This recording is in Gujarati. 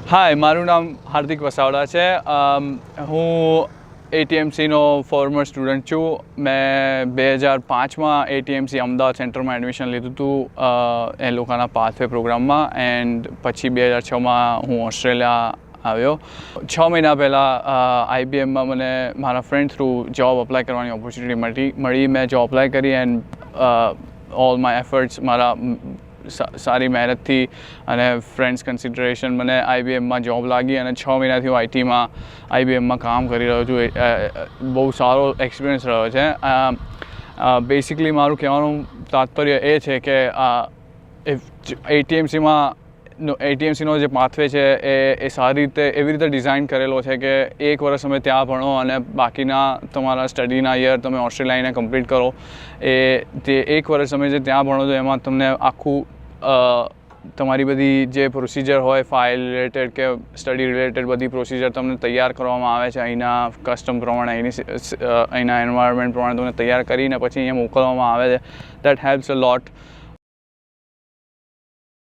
હાય, મારું નામ હાર્દિક વસાવડા છે. હું એટીએમસીનો ફોર્મર સ્ટુડન્ટ છું. મેં 2005માં એટીએમસી અમદાવાદ સેન્ટરમાં એડમિશન લીધું હતું એ લોકોના પાથવે પ્રોગ્રામમાં, એન્ડ પછી 2006માં હું ઓસ્ટ્રેલિયા આવ્યો. 6 મહિના પહેલાં આઈબીએમમાં મને મારા ફ્રેન્ડ થ્રુ જોબ અપ્લાય કરવાની ઓપોર્ચ્યુનિટી મળી. મેં જોબ અપ્લાય કરી એન્ડ ઓલ માય એફર્ટ્સ, મારા સારી મહેનતથી અને ફ્રેન્ડ્સ કન્સિડરેશન મને આઈબીએમમાં જોબ લાગી અને 6 મહિનાથી હું આઈબીએમમાં કામ કરી રહ્યો છું. બહુ સારો એક્સપિરિયન્સ રહ્યો છે. બેસિકલી મારું કહેવાનું તાત્પર્ય એ છે કે એટીએમસીનો જે પાથવે છે એ સારી રીતે એવી રીતે ડિઝાઇન કરેલો છે કે 1 વર્ષ તમે ત્યાં ભણો અને બાકીના તમારા સ્ટડીના યર તમે ઓસ્ટ્રેલિયા આવીને કમ્પ્લીટ કરો. તે 1 વર્ષ તમે જે ત્યાં ભણો છો એમાં તમને આખું તમારી બધી જે પ્રોસિજર હોય, ફાઇલ રિલેટેડ કે સ્ટડી રિલેટેડ બધી પ્રોસિજર તમને તૈયાર કરવામાં આવે છે. અહીંના કસ્ટમ પ્રમાણે, અહીંના એન્વાયરમેન્ટ પ્રમાણે તમને તૈયાર કરીને પછી અહીંયા મોકલવામાં આવે છે. That helps a lot.